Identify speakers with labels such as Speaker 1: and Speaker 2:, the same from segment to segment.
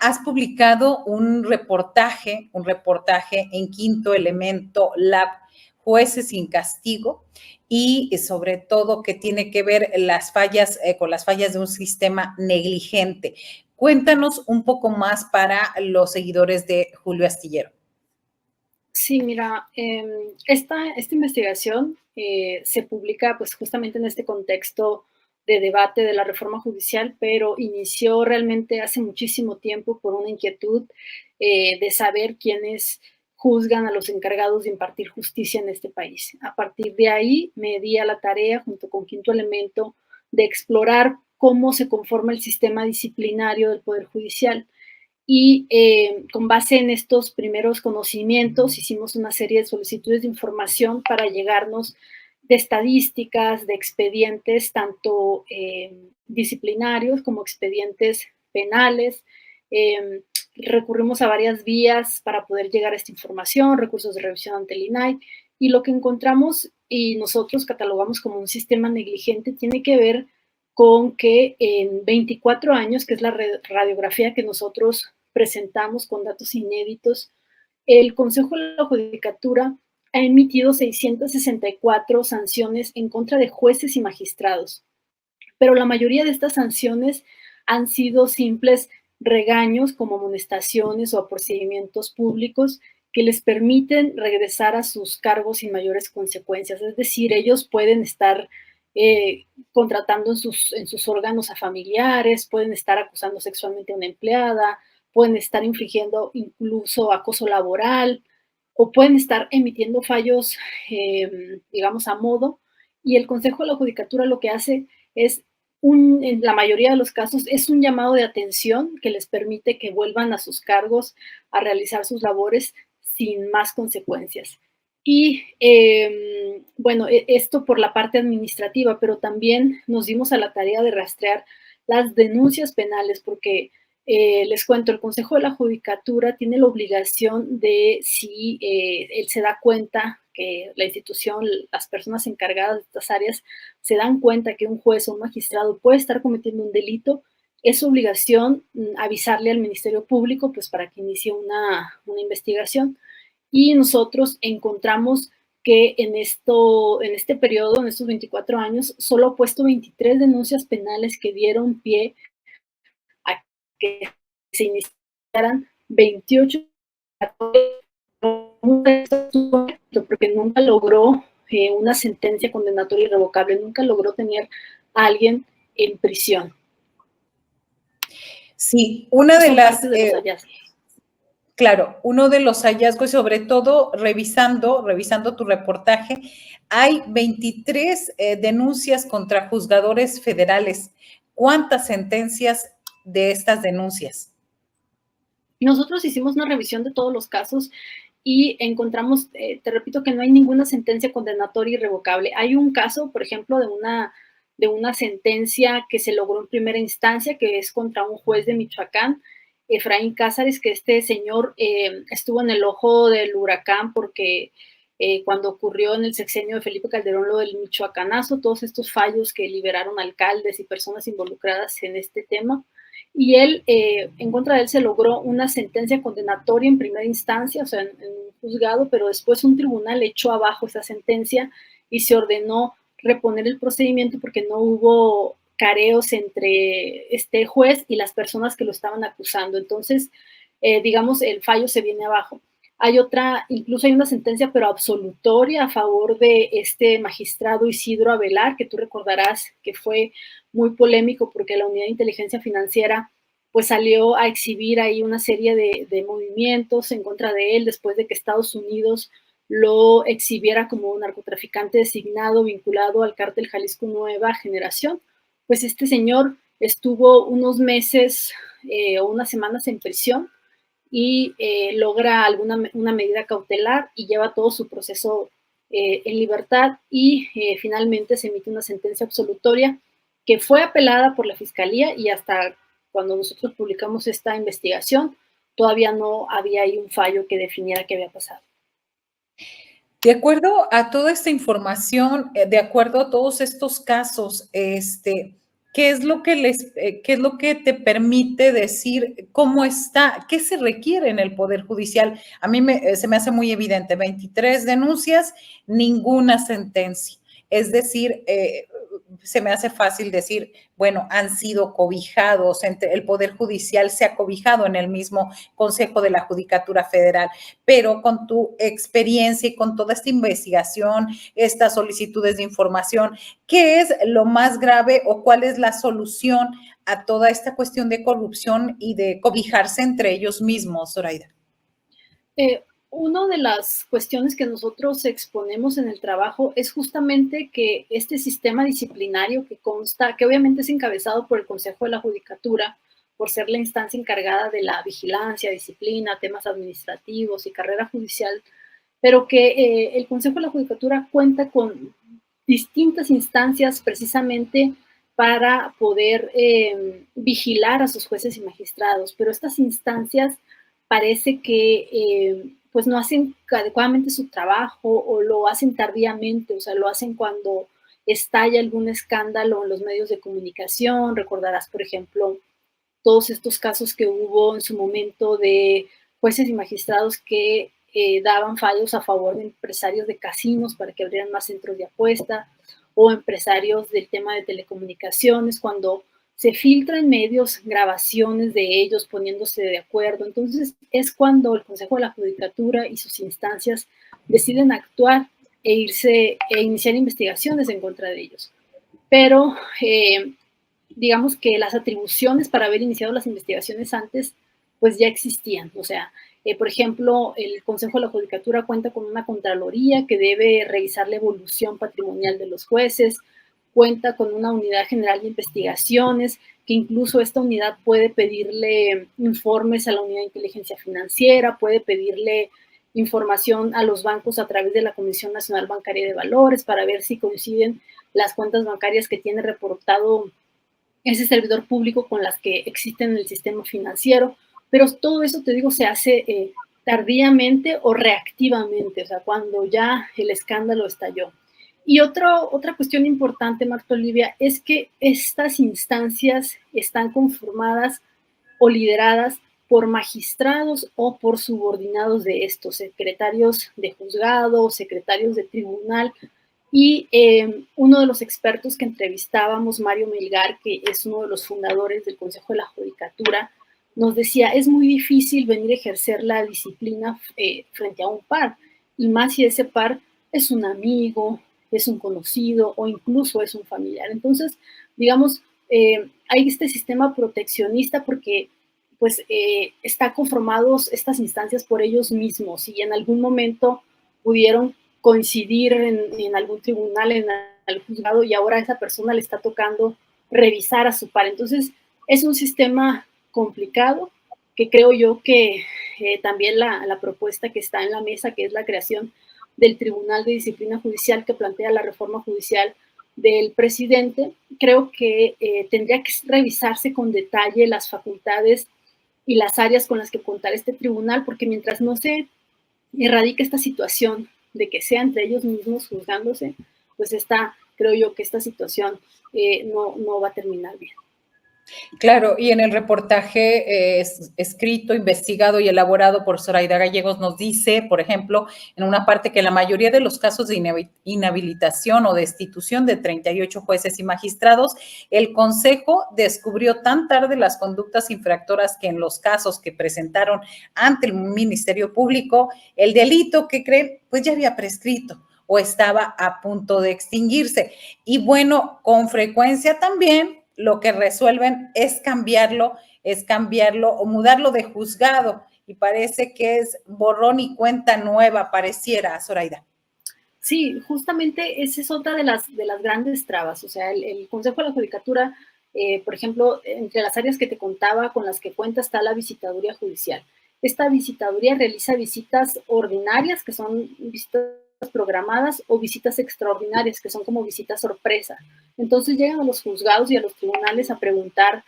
Speaker 1: has publicado un reportaje en Quinto Elemento Lab, Jueces sin Castigo, y sobre todo que tiene que ver con las fallas de un sistema negligente. Cuéntanos un poco más para los seguidores de Julio Astillero.
Speaker 2: Sí, mira, esta investigación se publica pues justamente en este contexto de debate de la reforma judicial, pero inició realmente hace muchísimo tiempo por una inquietud de saber quiénes juzgan a los encargados de impartir justicia en este país. A partir de ahí me di a la tarea, junto con Quinto Elemento, de explorar cómo se conforma el sistema disciplinario del Poder Judicial. Y con base en estos primeros conocimientos hicimos una serie de solicitudes de información para llegarnos de estadísticas, de expedientes tanto disciplinarios como expedientes penales. Recurrimos a varias vías para poder llegar a esta información, recursos de revisión ante el INAI, y lo que encontramos y nosotros catalogamos como un sistema negligente tiene que ver con que en 24 años, que es la radiografía que nosotros presentamos con datos inéditos, el Consejo de la Judicatura ha emitido 664 sanciones en contra de jueces y magistrados, pero la mayoría de estas sanciones han sido simples regaños como amonestaciones o procedimientos públicos que les permiten regresar a sus cargos sin mayores consecuencias. Es decir, ellos pueden estar contratando en sus órganos a familiares, pueden estar acusando sexualmente a una empleada, pueden estar infringiendo incluso acoso laboral o pueden estar emitiendo fallos, digamos, a modo. Y el Consejo de la Judicatura lo que hace es, en la mayoría de los casos, es un llamado de atención que les permite que vuelvan a sus cargos a realizar sus labores sin más consecuencias. Y bueno, esto por la parte administrativa, pero también nos dimos a la tarea de rastrear las denuncias penales, porque les cuento, el Consejo de la Judicatura tiene la obligación de, si él se da cuenta que la institución, las personas encargadas de estas áreas, se dan cuenta que un juez o un magistrado puede estar cometiendo un delito, es su obligación avisarle al Ministerio Público, pues para que inicie una investigación. Y nosotros encontramos que en este periodo, en estos 24 años, solo ha puesto 23 denuncias penales que dieron pie a que se iniciaran 28 porque nunca logró una sentencia condenatoria irrevocable, nunca logró tener a alguien en prisión.
Speaker 1: Sí, una de las...
Speaker 2: De los hallazgos.
Speaker 1: Claro, uno de los hallazgos, sobre todo revisando tu reportaje, hay 23 denuncias contra juzgadores federales. ¿Cuántas sentencias de estas denuncias?
Speaker 2: Nosotros hicimos una revisión de todos los casos y encontramos, te repito, que no hay ninguna sentencia condenatoria irrevocable. Hay un caso, por ejemplo, de una sentencia que se logró en primera instancia, que es contra un juez de Michoacán, Efraín Cázares, que este señor estuvo en el ojo del huracán porque cuando ocurrió en el sexenio de Felipe Calderón lo del michoacanazo, todos estos fallos que liberaron alcaldes y personas involucradas en este tema, y él, en contra de él se logró una sentencia condenatoria en primera instancia, o sea, en un juzgado, pero después un tribunal echó abajo esa sentencia y se ordenó reponer el procedimiento porque no hubo careos entre este juez y las personas que lo estaban acusando. Entonces, digamos, el fallo se viene abajo. Hay otra, incluso hay una sentencia, pero absolutoria a favor de este magistrado Isidro Avelar, que tú recordarás que fue muy polémico porque la Unidad de Inteligencia Financiera pues salió a exhibir ahí una serie de movimientos en contra de él después de que Estados Unidos lo exhibiera como un narcotraficante designado vinculado al cártel Jalisco Nueva Generación. Pues este señor estuvo unos meses o unas semanas en prisión y logra una medida cautelar y lleva todo su proceso en libertad y finalmente se emite una sentencia absolutoria que fue apelada por la Fiscalía y hasta cuando nosotros publicamos esta investigación todavía no había ahí un fallo que definiera qué había pasado.
Speaker 1: De acuerdo a toda esta información, de acuerdo a todos estos casos, ¿qué es lo que qué es lo que te permite decir cómo está, qué se requiere en el Poder Judicial? A mí se me hace muy evidente, 23 denuncias, ninguna sentencia. Es decir, se me hace fácil decir, bueno, han sido cobijados, el Poder Judicial se ha cobijado en el mismo Consejo de la Judicatura Federal, pero con tu experiencia y con toda esta investigación, estas solicitudes de información, ¿qué es lo más grave o cuál es la solución a toda esta cuestión de corrupción y de cobijarse entre ellos mismos, Zoraida?
Speaker 2: Una de las cuestiones que nosotros exponemos en el trabajo es justamente que este sistema disciplinario que consta, que obviamente es encabezado por el Consejo de la Judicatura, por ser la instancia encargada de la vigilancia, disciplina, temas administrativos y carrera judicial, pero que el Consejo de la Judicatura cuenta con distintas instancias precisamente para poder vigilar a sus jueces y magistrados, pero estas instancias parece que pues no hacen adecuadamente su trabajo o lo hacen tardíamente, o sea, lo hacen cuando estalla algún escándalo en los medios de comunicación. Recordarás, por ejemplo, todos estos casos que hubo en su momento de jueces y magistrados que daban fallos a favor de empresarios de casinos para que abrieran más centros de apuesta, o empresarios del tema de telecomunicaciones, cuando se filtran en medios grabaciones de ellos poniéndose de acuerdo. Entonces es cuando el Consejo de la Judicatura y sus instancias deciden actuar e iniciar investigaciones en contra de ellos. Pero digamos que las atribuciones para haber iniciado las investigaciones antes, pues ya existían. O sea, por ejemplo, el Consejo de la Judicatura cuenta con una Contraloría que debe revisar la evolución patrimonial de los jueces, cuenta con una Unidad General de Investigaciones, que incluso esta unidad puede pedirle informes a la Unidad de Inteligencia Financiera, puede pedirle información a los bancos a través de la Comisión Nacional Bancaria de Valores para ver si coinciden las cuentas bancarias que tiene reportado ese servidor público con las que existen en el sistema financiero, pero todo eso, te digo, se hace tardíamente o reactivamente, o sea, cuando ya el escándalo estalló. Y otra cuestión importante, Marta Olivia, es que estas instancias están conformadas o lideradas por magistrados o por subordinados de estos, secretarios de juzgado, secretarios de tribunal, y uno de los expertos que entrevistábamos, Mario Melgar, que es uno de los fundadores del Consejo de la Judicatura, nos decía, es muy difícil venir a ejercer la disciplina frente a un par, y más si ese par es un amigo, es un conocido o incluso es un familiar. Entonces, digamos, hay este sistema proteccionista porque pues está conformados estas instancias por ellos mismos y en algún momento pudieron coincidir en algún tribunal, en algún juzgado, y ahora a esa persona le está tocando revisar a su par. Entonces, es un sistema complicado que creo yo que también la propuesta que está en la mesa, que es la creación del Tribunal de Disciplina Judicial que plantea la reforma judicial del presidente, creo que tendría que revisarse con detalle las facultades y las áreas con las que contar este tribunal, porque mientras no se erradique esta situación de que sea entre ellos mismos juzgándose, pues creo yo que esta situación no va a terminar bien.
Speaker 1: Claro, y en el reportaje escrito, investigado y elaborado por Zoraida Gallegos nos dice, por ejemplo, en una parte que la mayoría de los casos de inhabilitación o destitución de 38 jueces y magistrados, el Consejo descubrió tan tarde las conductas infractoras que en los casos que presentaron ante el Ministerio Público, el delito que creen, pues ya había prescrito o estaba a punto de extinguirse. Y bueno, con frecuencia también lo que resuelven es cambiarlo o mudarlo de juzgado y parece que es borrón y cuenta nueva, pareciera, Zoraida.
Speaker 2: Sí, justamente esa es otra de las grandes trabas. O sea, el Consejo de la Judicatura, por ejemplo, entre las áreas que te contaba con las que cuenta está la visitaduría judicial. Esta visitaduría realiza visitas ordinarias, que son visitas programadas, o visitas extraordinarias, que son como visitas sorpresa. Entonces llegan a los juzgados y a los tribunales a preguntar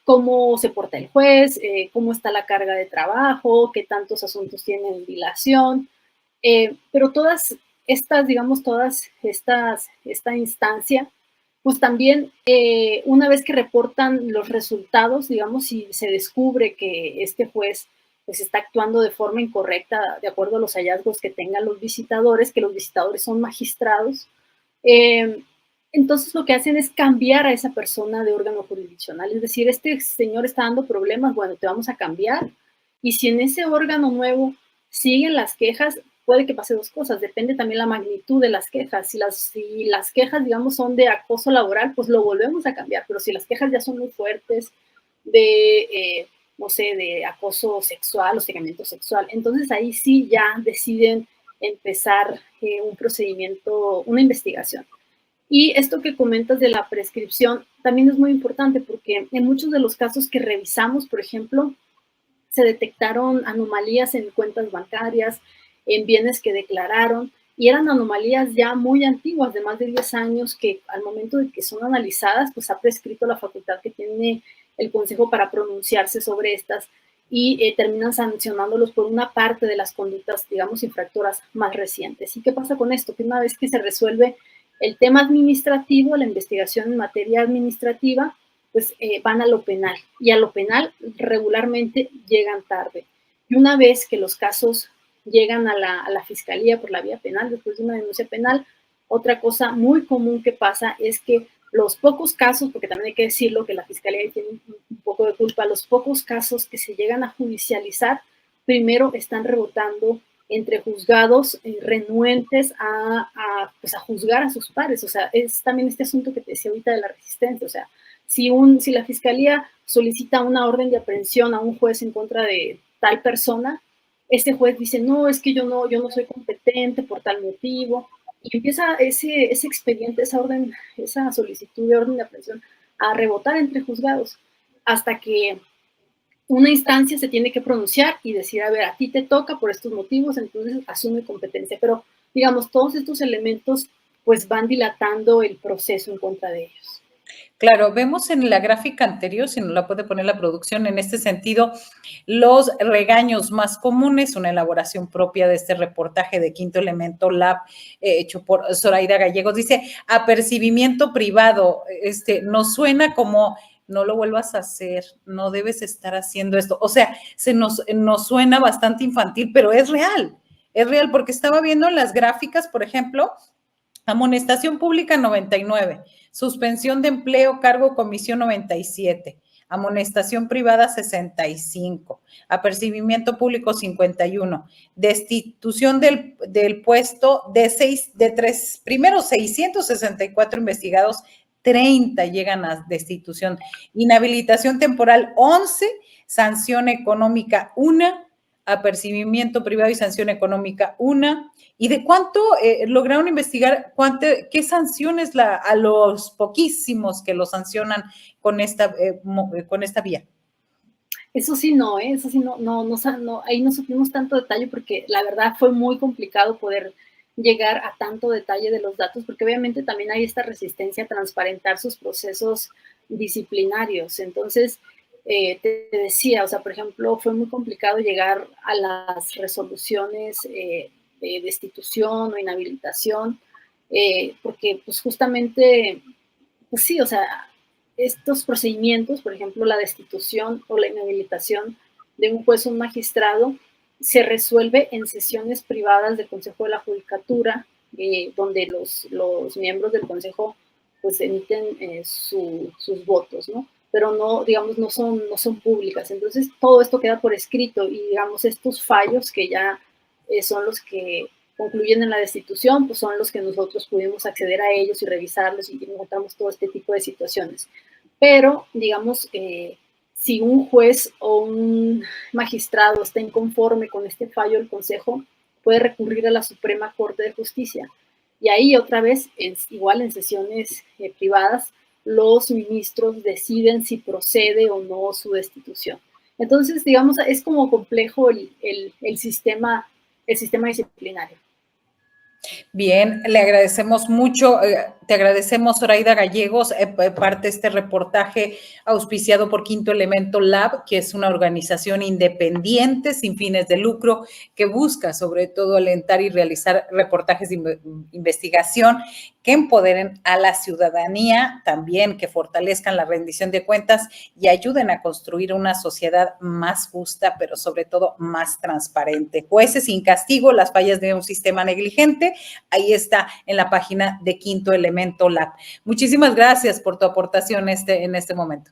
Speaker 2: cómo se porta el juez, cómo está la carga de trabajo, qué tantos asuntos tienen en dilación. Pero todas estas, digamos, esta instancia pues también una vez que reportan los resultados, digamos, si se descubre que este juez pues está actuando de forma incorrecta de acuerdo a los hallazgos que tengan los visitadores, que los visitadores son magistrados, eh, entonces lo que hacen es cambiar a esa persona de órgano jurisdiccional, es decir, este señor está dando problemas, bueno, te vamos a cambiar, y si en ese órgano nuevo siguen las quejas, puede que pase dos cosas, depende también la magnitud de las quejas. Si las quejas, digamos, son de acoso laboral, pues lo volvemos a cambiar, pero si las quejas ya son muy fuertes no sé, de acoso sexual o hostigamiento sexual, entonces ahí sí ya deciden empezar un procedimiento, una investigación. Y esto que comentas de la prescripción también es muy importante porque en muchos de los casos que revisamos, por ejemplo, se detectaron anomalías en cuentas bancarias, en bienes que declararon, y eran anomalías ya muy antiguas, de más de 10 años, que al momento de que son analizadas, pues ha prescrito la facultad que tiene el Consejo para pronunciarse sobre estas y terminan sancionándolos por una parte de las conductas, digamos, infractoras más recientes. ¿Y qué pasa con esto? Que una vez que se resuelve el tema administrativo, la investigación en materia administrativa, pues van a lo penal y a lo penal regularmente llegan tarde. Y una vez que los casos llegan a la fiscalía por la vía penal, después de una denuncia penal, otra cosa muy común que pasa es que los pocos casos, porque también hay que decirlo que la fiscalía tiene un poco de culpa, los pocos casos que se llegan a judicializar, primero están rebotando entre juzgados renuentes pues a juzgar a sus pares. O sea, es también este asunto que te decía ahorita de la resistencia. O sea, si la fiscalía solicita una orden de aprehensión a un juez en contra de tal persona, este juez dice, no, es que yo no soy competente por tal motivo, y empieza ese expediente, esa solicitud de orden de aprehensión a rebotar entre juzgados, hasta que una instancia se tiene que pronunciar y decir, a ver, a ti te toca por estos motivos, entonces asume competencia. Pero, digamos, todos estos elementos pues van dilatando el proceso en contra de ellos.
Speaker 1: Claro, vemos en la gráfica anterior, si no la puede poner la producción, en este sentido, los regaños más comunes, una elaboración propia de este reportaje de Quinto Elemento Lab, hecho por Zoraida Gallegos. Dice, apercibimiento privado, nos suena como, no lo vuelvas a hacer, no debes estar haciendo esto. O sea, nos suena bastante infantil, pero es real porque estaba viendo las gráficas, por ejemplo, amonestación pública 99, suspensión de empleo, cargo, comisión 97, amonestación privada 65, apercibimiento público 51, destitución del puesto primeros 664 investigados, 30 llegan a destitución, inhabilitación temporal 11, sanción económica 1, apercibimiento privado y sanción económica 1. ¿Y de cuánto lograron investigar? ¿Qué sanciones a los poquísimos que lo sancionan con esta vía?
Speaker 2: Eso sí no, eso sí ahí no supimos tanto detalle porque la verdad fue muy complicado poder llegar a tanto detalle de los datos, porque obviamente también hay esta resistencia a transparentar sus procesos disciplinarios. Entonces, te decía, o sea, por ejemplo, fue muy complicado llegar a las resoluciones de destitución o inhabilitación, porque pues justamente, pues sí, o sea, estos procedimientos, por ejemplo, la destitución o la inhabilitación de un juez o un magistrado, se resuelve en sesiones privadas del Consejo de la Judicatura, donde los miembros del Consejo pues emiten sus votos, ¿no? Pero no, digamos, no son públicas. Entonces, todo esto queda por escrito y, digamos, estos fallos que ya son los que concluyen en la destitución, pues son los que nosotros pudimos acceder a ellos y revisarlos y encontramos todo este tipo de situaciones. Pero, digamos, si un juez o un magistrado está inconforme con este fallo del Consejo, puede recurrir a la Suprema Corte de Justicia. Y ahí otra vez, igual en sesiones privadas, los ministros deciden si procede o no su destitución. Entonces, digamos, es como complejo el sistema disciplinario.
Speaker 1: Bien, le agradecemos mucho. Te agradecemos, Zoraida Gallegos, parte de este reportaje auspiciado por Quinto Elemento Lab, que es una organización independiente sin fines de lucro que busca sobre todo alentar y realizar reportajes de investigación que empoderen a la ciudadanía, también que fortalezcan la rendición de cuentas y ayuden a construir una sociedad más justa, pero sobre todo más transparente. Jueces sin castigo, las fallas de un sistema negligente, ahí está en la página de Quinto Elemento Lab. Muchísimas gracias por tu aportación en este momento.